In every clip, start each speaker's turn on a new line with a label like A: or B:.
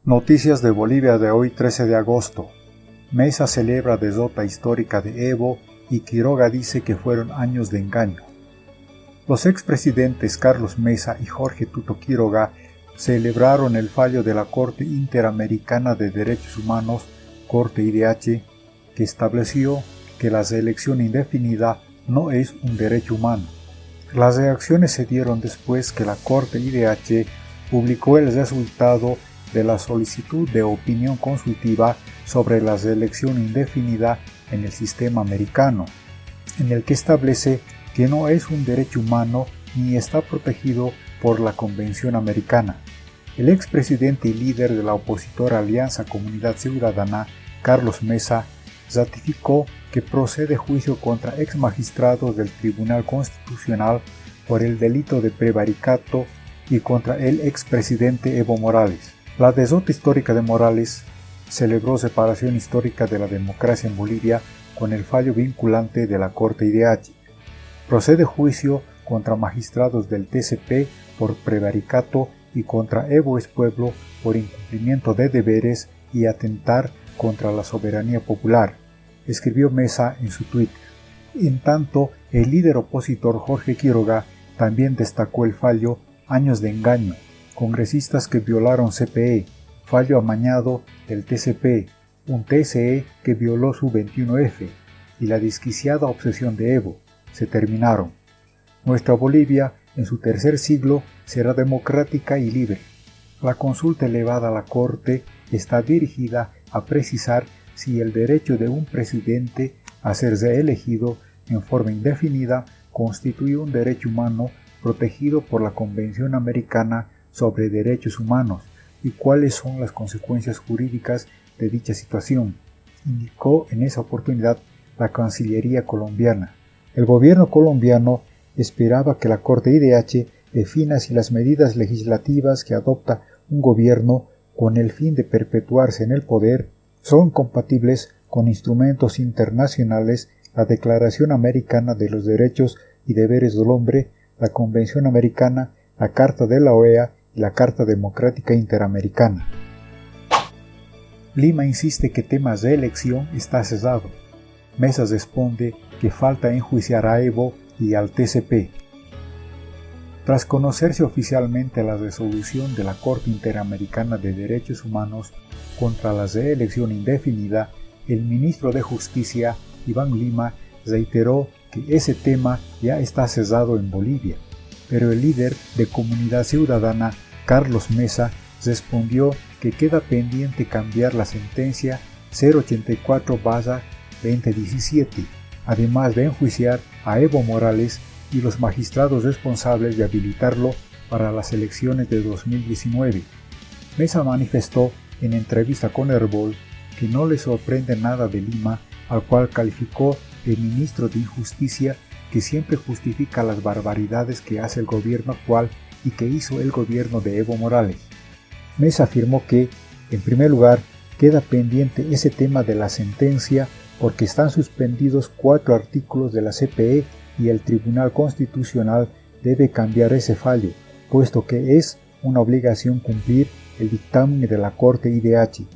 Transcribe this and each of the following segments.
A: Noticias de Bolivia de hoy 13 de agosto. Mesa celebra derrota histórica de Evo y Quiroga dice que fueron años de engaño. Los expresidentes Carlos Mesa y Jorge Tuto Quiroga celebraron el fallo de la Corte Interamericana de Derechos Humanos, Corte IDH, que estableció que la reelección indefinida no es un derecho humano. Las reacciones se dieron después que la Corte IDH publicó el resultado de la solicitud de opinión consultiva sobre la reelección indefinida en el sistema americano, en el que establece que no es un derecho humano ni está protegido por la Convención Americana. El expresidente y líder de la opositora Alianza Comunidad Ciudadana, Carlos Mesa, ratificó que procede juicio contra exmagistrados del Tribunal Constitucional por el delito de prevaricato y contra el expresidente Evo Morales. La derrota histórica de Morales celebró separación histórica de la democracia en Bolivia con el fallo vinculante de la Corte IDH. Procede juicio contra magistrados del TCP por prevaricato y contra Evo Pueblo por incumplimiento de deberes y atentar contra la soberanía popular, escribió Mesa en su Twitter. En tanto, el líder opositor Jorge Quiroga también destacó el fallo Años de engaño, congresistas que violaron CPE, fallo amañado del TCP, un TSE que violó su 21F y la desquiciada obsesión de Evo, se terminaron. Nuestra Bolivia, en su tercer siglo, será democrática y libre. La consulta elevada a la Corte está dirigida a precisar si el derecho de un presidente a ser reelegido en forma indefinida constituye un derecho humano protegido por la Convención Americana sobre Derechos Humanos y cuáles son las consecuencias jurídicas de dicha situación, indicó en esa oportunidad la Cancillería colombiana. El gobierno colombiano esperaba que la Corte IDH defina si las medidas legislativas que adopta un gobierno con el fin de perpetuarse en el poder son compatibles con instrumentos internacionales, la Declaración Americana de los Derechos y Deberes del Hombre, la Convención Americana, la Carta de la OEA y la Carta Democrática Interamericana. Lima insiste que tema de elección está cesado. Mesa responde que falta enjuiciar a Evo y al TCP. Tras conocerse oficialmente la resolución de la Corte Interamericana de Derechos Humanos contra la reelección indefinida, el ministro de Justicia, Iván Lima, reiteró que ese tema ya está cesado en Bolivia, pero el líder de Comunidad Ciudadana, Carlos Mesa, respondió que queda pendiente cambiar la sentencia 084/2017, además de enjuiciar a Evo Morales y los magistrados responsables de habilitarlo para las elecciones de 2019. Mesa manifestó en entrevista con Herbol que no le sorprende nada de Lima, al cual calificó de ministro de Injusticia que siempre justifica las barbaridades que hace el gobierno actual y que hizo el gobierno de Evo Morales. Mesa afirmó que, en primer lugar, queda pendiente ese tema de la sentencia porque están suspendidos 4 artículos de la CPE y el Tribunal Constitucional debe cambiar ese fallo, puesto que es una obligación cumplir el dictamen de la Corte IDH.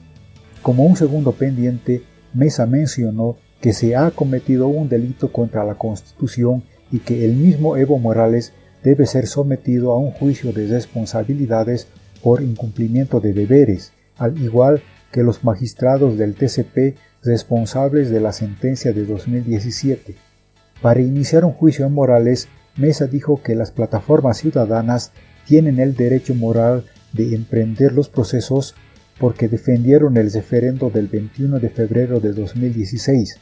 A: Como un segundo pendiente, Mesa mencionó que se ha cometido un delito contra la Constitución y que el mismo Evo Morales debe ser sometido a un juicio de responsabilidades por incumplimiento de deberes, al igual que los magistrados del TCP responsables de la sentencia de 2017. Para iniciar un juicio en Morales, Mesa dijo que las plataformas ciudadanas tienen el derecho moral de emprender los procesos porque defendieron el referendo del 21 de febrero de 2016.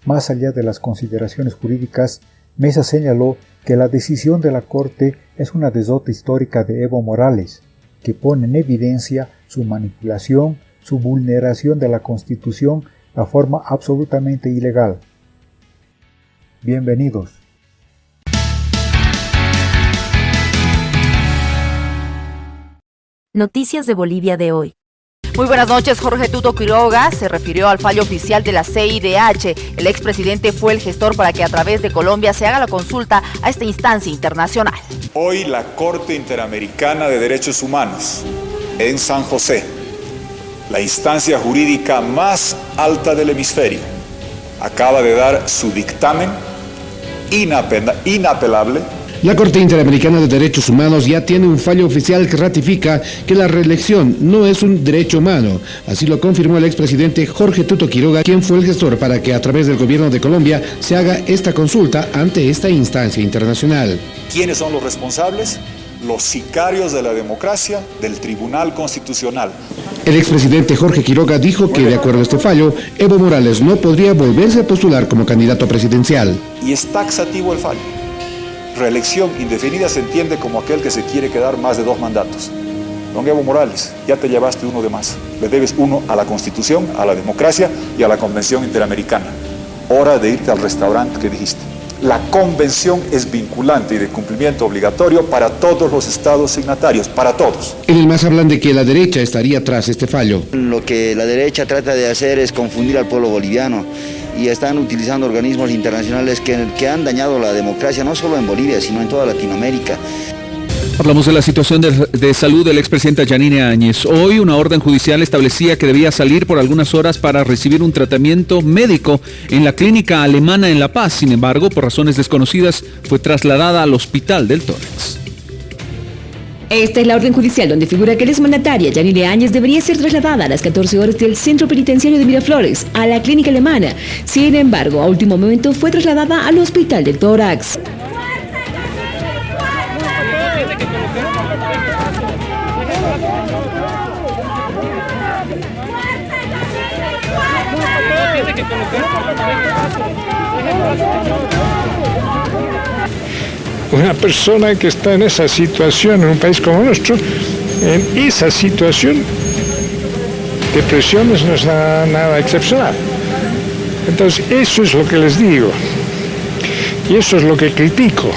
A: Más allá de las consideraciones jurídicas, Mesa señaló que la decisión de la Corte es una derrota histórica de Evo Morales, que pone en evidencia su manipulación, su vulneración de la Constitución de forma absolutamente ilegal. Bienvenidos.
B: Noticias de Bolivia de hoy.
C: Muy buenas noches. Jorge Tuto Quiroga se refirió al fallo oficial de la CIDH. El expresidente fue el gestor para que a través de Colombia se haga la consulta a esta instancia internacional.
D: Hoy la Corte Interamericana de Derechos Humanos en San José la instancia jurídica más alta del hemisferio, acaba de dar su dictamen inapelable.
E: La Corte Interamericana de Derechos Humanos ya tiene un fallo oficial que ratifica que la reelección no es un derecho humano. Así lo confirmó el expresidente Jorge Tuto Quiroga, quien fue el gestor para que a través del gobierno de Colombia se haga esta consulta ante esta instancia internacional.
D: ¿Quiénes son los responsables? Los sicarios de la democracia del Tribunal Constitucional.
E: El expresidente Jorge Quiroga dijo que, de acuerdo a este fallo, Evo Morales no podría volverse a postular como candidato presidencial.
D: Y es taxativo el fallo. Reelección indefinida se entiende como aquel que se quiere quedar más de 2 mandatos. Don Evo Morales, ya te llevaste uno de más. Le debes uno a la Constitución, a la democracia y a la Convención Interamericana. Hora de irte al restaurante que dijiste. La convención es vinculante y de cumplimiento obligatorio para todos los estados signatarios, para todos.
E: En el MAS hablan de que la derecha estaría tras este fallo.
F: Lo que la derecha trata de hacer es confundir al pueblo boliviano y están utilizando organismos internacionales que han dañado la democracia no solo en Bolivia, sino en toda Latinoamérica.
G: Hablamos de la situación de salud del expresidente Yanine Áñez. Hoy una orden judicial establecía que debía salir por algunas horas para recibir un tratamiento médico en la clínica alemana en La Paz. Sin embargo, por razones desconocidas, fue trasladada al hospital del tórax.
H: Esta es la orden judicial donde figura que la exmandataria Yanine Áñez debería ser trasladada a las 14 horas del centro penitenciario de Miraflores a la clínica alemana. Sin embargo, a último momento fue trasladada al hospital del tórax.
I: Una persona que está en esa situación, en un país como nuestro, en esa situación, depresiones no es nada excepcional. Entonces, eso es lo que les digo, y eso es lo que critico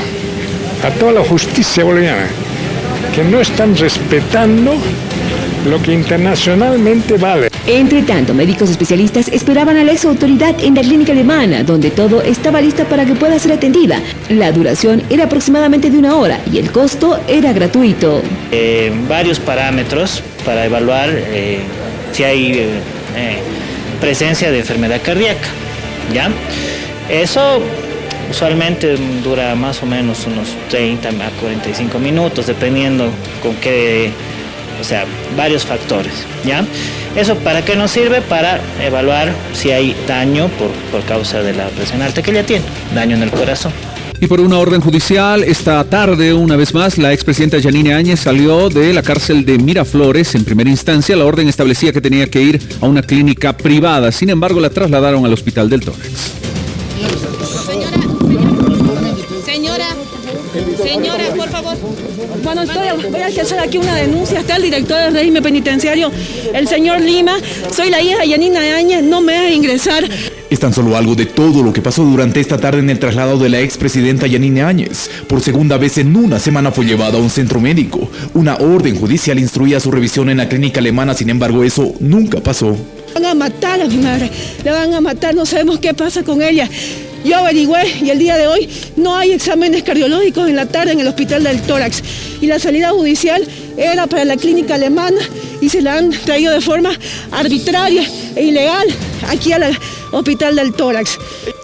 I: a toda la justicia boliviana, que no están respetando lo que internacionalmente vale.
H: Entre tanto, médicos especialistas esperaban a la exautoridad en la clínica alemana, donde todo estaba listo para que pueda ser atendida. La duración era aproximadamente de 1 hora y el costo era gratuito.
J: Varios parámetros para evaluar si hay presencia de enfermedad cardíaca, ¿ya? Eso usualmente dura más o menos unos 30 a 45 minutos, dependiendo con qué, o sea, varios factores, ¿ya? ¿Eso para qué nos sirve? Para evaluar si hay daño por causa de la presión alta que ella tiene, daño en el corazón.
G: Y por una orden judicial, esta tarde, una vez más, la expresidenta Yanine Áñez salió de la cárcel de Miraflores. En primera instancia, la orden establecía que tenía que ir a una clínica privada. Sin embargo, la trasladaron al hospital del tórax.
K: Señora, por favor. Bueno, voy a hacer aquí una denuncia. Está el director del régimen penitenciario, el señor Lima. Soy la hija de Yanine Áñez, no me deja ingresar.
L: Es tan solo algo de todo lo que pasó durante esta tarde en el traslado de la expresidenta Yanine Áñez. Por segunda vez en una semana fue llevada a un centro médico. Una orden judicial instruía su revisión en la clínica alemana, sin embargo eso nunca pasó.
K: Van a matar a mi madre, la van a matar, no sabemos qué pasa con ella. Yo averigüé y el día de hoy no hay exámenes cardiológicos en la tarde en el hospital del tórax. Y la salida judicial era para la clínica alemana y se la han traído de forma arbitraria e ilegal aquí al hospital del tórax.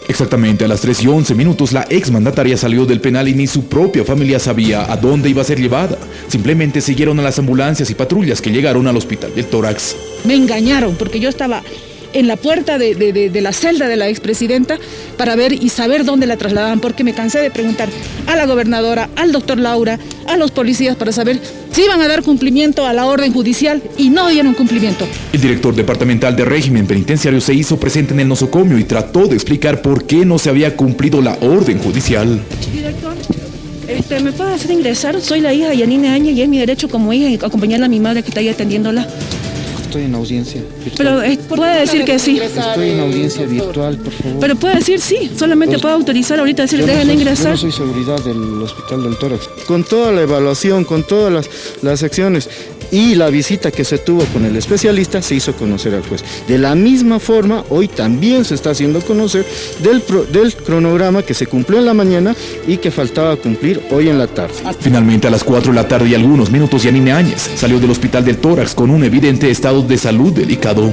L: Exactamente a las 3:11 la exmandataria salió del penal y ni su propia familia sabía a dónde iba a ser llevada. Simplemente siguieron a las ambulancias y patrullas que llegaron al hospital del tórax.
K: Me engañaron porque yo estaba en la puerta de la celda de la expresidenta para ver y saber dónde la trasladaban, porque me cansé de preguntar a la gobernadora, al doctor Laura, a los policías para saber si iban a dar cumplimiento a la orden judicial y no dieron cumplimiento.
L: El director departamental de régimen penitenciario se hizo presente en el nosocomio y trató de explicar por qué no se había cumplido la orden judicial.
K: Director, ¿me puede hacer ingresar? Soy la hija de Yanine Áñez y es mi derecho como hija acompañar a mi madre que está ahí atendiéndola.
M: Estoy en audiencia
K: virtual. Pero puede decir que sí.
M: Estoy en audiencia virtual, por favor.
K: Pero puede decir sí, solamente puedo autorizar ahorita decir déjenle ingresar.
M: Yo no soy seguridad del hospital del tórax. Con toda la evaluación, con todas las acciones, y la visita que se tuvo con el especialista se hizo conocer al juez. De la misma forma, hoy también se está haciendo conocer del cronograma que se cumplió en la mañana y que faltaba cumplir hoy en la tarde.
L: Finalmente, a las 4 de la tarde y algunos minutos, Yanine Áñez salió del hospital del tórax con un evidente estado de salud delicado.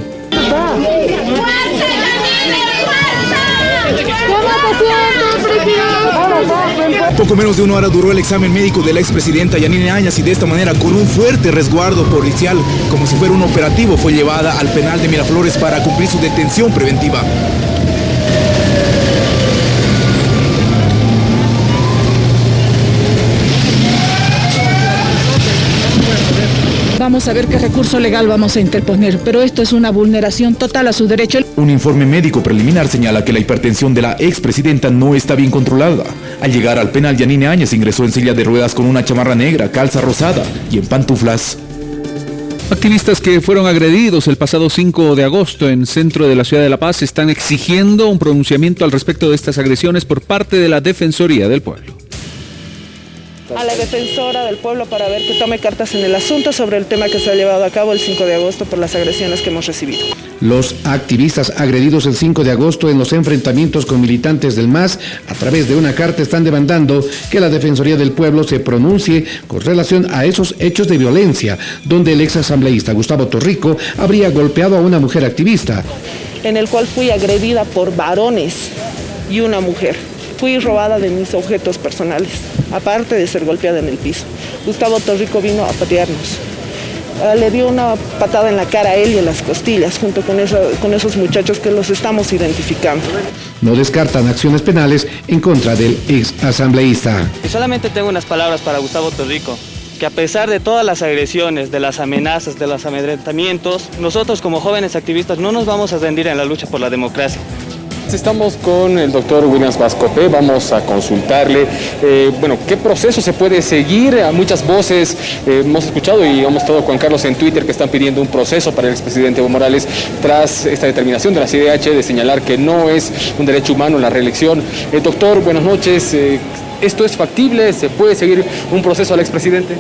L: Poco menos de 1 hora duró el examen médico de la expresidenta Yanine Áñez y de esta manera, con un fuerte resguardo policial, como si fuera un operativo, fue llevada al penal de Miraflores para cumplir su detención preventiva.
K: Vamos a ver qué recurso legal vamos a interponer, pero esto es una vulneración total a su derecho.
L: Un informe médico preliminar señala que la hipertensión de la expresidenta no está bien controlada. Al llegar al penal, Yanine Áñez ingresó en silla de ruedas con una chamarra negra, calza rosada y en pantuflas.
G: Activistas que fueron agredidos el pasado 5 de agosto en centro de la ciudad de La Paz están exigiendo un pronunciamiento al respecto de estas agresiones por parte de la Defensoría del Pueblo.
K: A la defensora del pueblo para ver que tome cartas en el asunto sobre el tema que se ha llevado a cabo el 5 de agosto por las agresiones que hemos recibido.
E: Los activistas agredidos el 5 de agosto en los enfrentamientos con militantes del MAS a través de una carta están demandando que la Defensoría del Pueblo se pronuncie con relación a esos hechos de violencia, donde el exasambleísta Gustavo Torrico habría golpeado a una mujer activista.
K: En el cual fui agredida por varones y una mujer. Fui robada de mis objetos personales, aparte de ser golpeada en el piso. Gustavo Torrico vino a patearnos. Le dio una patada en la cara a él y en las costillas, junto con esos muchachos que los estamos identificando.
E: No descartan acciones penales en contra del exasambleísta.
N: Y solamente tengo unas palabras para Gustavo Torrico, que a pesar de todas las agresiones, de las amenazas, de los amedrentamientos, nosotros como jóvenes activistas no nos vamos a rendir en la lucha por la democracia.
O: Estamos con el doctor Williams Vascope, vamos a consultarle, qué proceso se puede seguir. A muchas voces hemos escuchado y hemos estado con Carlos en Twitter que están pidiendo un proceso para el expresidente Evo Morales tras esta determinación de la CIDH de señalar que no es un derecho humano la reelección. Doctor, buenas noches. ¿Esto es factible? ¿Se puede seguir un proceso al expresidente?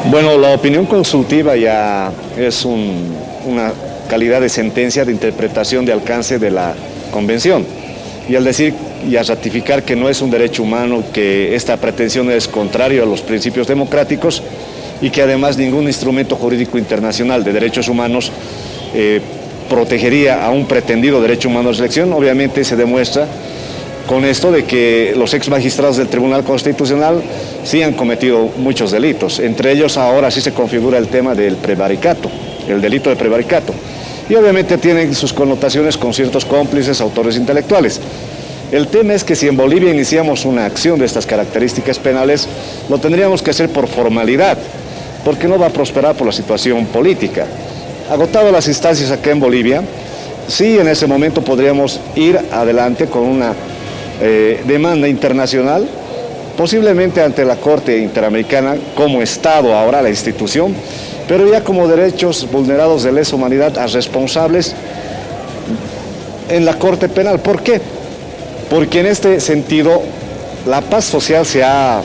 P: Bueno, la opinión consultiva ya es una calidad de sentencia de interpretación de alcance de la Convención, y al decir y a ratificar que no es un derecho humano, que esta pretensión es contrario a los principios democráticos y que además ningún instrumento jurídico internacional de derechos humanos protegería a un pretendido derecho humano de elección, obviamente se demuestra con esto de que los ex magistrados del Tribunal Constitucional sí han cometido muchos delitos, entre ellos ahora sí se configura el tema del prevaricato, el delito de prevaricato. Y obviamente tienen sus connotaciones con ciertos cómplices, autores intelectuales. El tema es que si en Bolivia iniciamos una acción de estas características penales, lo tendríamos que hacer por formalidad, porque no va a prosperar por la situación política. Agotado las instancias acá en Bolivia, sí en ese momento podríamos ir adelante con una demanda internacional, posiblemente ante la Corte Interamericana como Estado ahora, la institución, pero ya como derechos vulnerados de lesa humanidad a responsables en la Corte Penal. ¿Por qué? Porque en este sentido la paz social se ha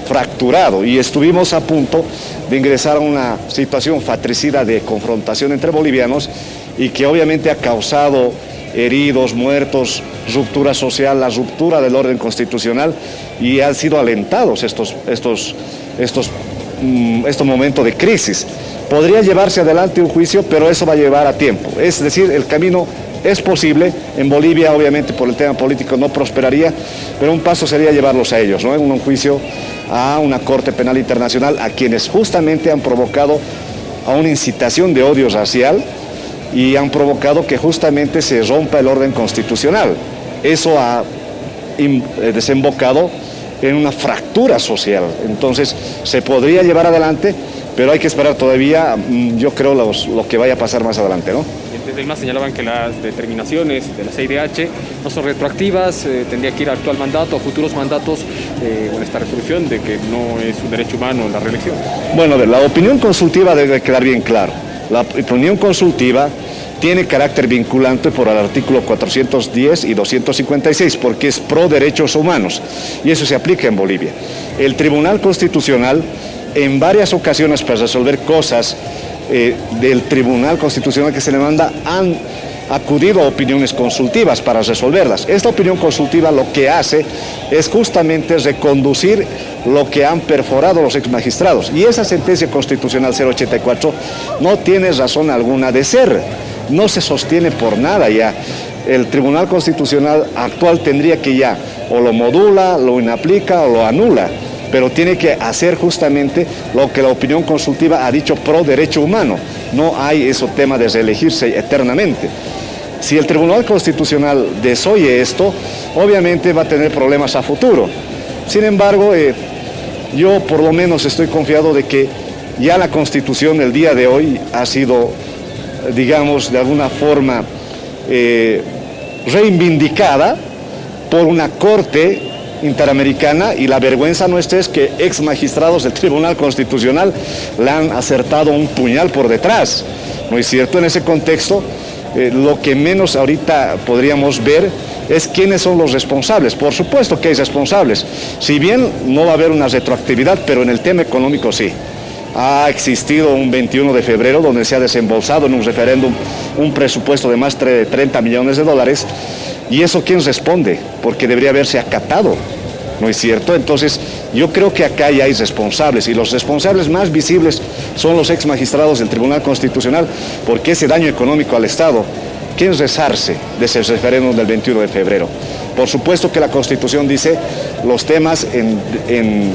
P: fracturado y estuvimos a punto de ingresar a una situación fratricida de confrontación entre bolivianos y que obviamente ha causado heridos, muertos, ruptura social, la ruptura del orden constitucional, y han sido alentados estos momentos de crisis. Podría llevarse adelante un juicio, pero eso va a llevar a tiempo. Es decir, el camino es posible. En Bolivia, obviamente, por el tema político no prosperaría, pero un paso sería llevarlos a ellos, ¿no? En un juicio a una Corte Penal Internacional, a quienes justamente han provocado a una incitación de odio racial y han provocado que justamente se rompa el orden constitucional. Eso ha desembocado en una fractura social. Entonces se podría llevar adelante, pero hay que esperar todavía, yo creo, lo que vaya a pasar más adelante, ¿no?
O: Desde el MAS señalaban que las determinaciones de la CIDH no son retroactivas, tendría que ir al actual mandato, a futuros mandatos, con esta resolución de que no es un derecho humano la reelección.
P: Bueno, la opinión consultiva debe quedar bien claro. La opinión consultiva tiene carácter vinculante por el artículo 410 y 256, porque es pro derechos humanos, y eso se aplica en Bolivia. El Tribunal Constitucional en varias ocasiones para resolver cosas del Tribunal Constitucional que se le manda, han acudido a opiniones consultivas para resolverlas. Esta opinión consultiva lo que hace es justamente reconducir lo que han perforado los exmagistrados. Y esa sentencia constitucional 084 no tiene razón alguna de ser, no se sostiene por nada ya. El Tribunal Constitucional actual tendría que ya o lo modula, lo inaplica o lo anula, pero tiene que hacer justamente lo que la opinión consultiva ha dicho pro derecho humano. No hay ese tema de reelegirse eternamente. Si el Tribunal Constitucional desoye esto, obviamente va a tener problemas a futuro. Sin embargo, yo por lo menos estoy confiado de que ya la Constitución del día de hoy ha sido, digamos, de alguna forma reivindicada por una Corte Interamericana, y la vergüenza nuestra es que ex magistrados del Tribunal Constitucional le han acertado un puñal por detrás, ¿no es cierto? En ese contexto, lo que menos ahorita podríamos ver es quiénes son los responsables. Por supuesto que hay responsables, si bien no va a haber una retroactividad, pero en el tema económico sí. Ha existido un 21 de febrero donde se ha desembolsado en un referéndum un presupuesto de más de 30 millones de dólares, y eso ¿quién responde? Porque debería haberse acatado, ¿no es cierto? Entonces yo creo que acá ya hay responsables, y los responsables más visibles son los ex magistrados del Tribunal Constitucional, porque ese daño económico al Estado, ¿quién resarce de ese referéndum del 21 de febrero? Por supuesto que la Constitución dice los temas en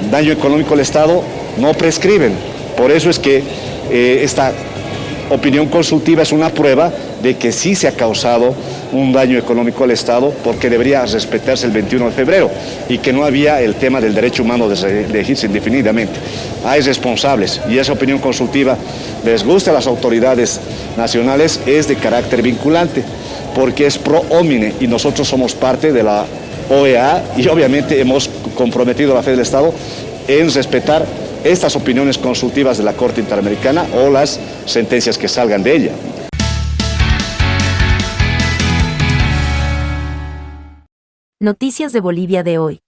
P: daño económico al Estado no prescriben. Por eso es que esta opinión consultiva es una prueba de que sí se ha causado un daño económico al Estado, porque debería respetarse el 21 de febrero y que no había el tema del derecho humano de elegirse indefinidamente. Hay responsables, y esa opinión consultiva, les gusta a las autoridades nacionales, es de carácter vinculante, porque es pro homine, y nosotros somos parte de la OEA y obviamente hemos comprometido a la fe del Estado en respetar estas opiniones consultivas de la Corte Interamericana o las sentencias que salgan de ella.
B: Noticias de Bolivia de hoy.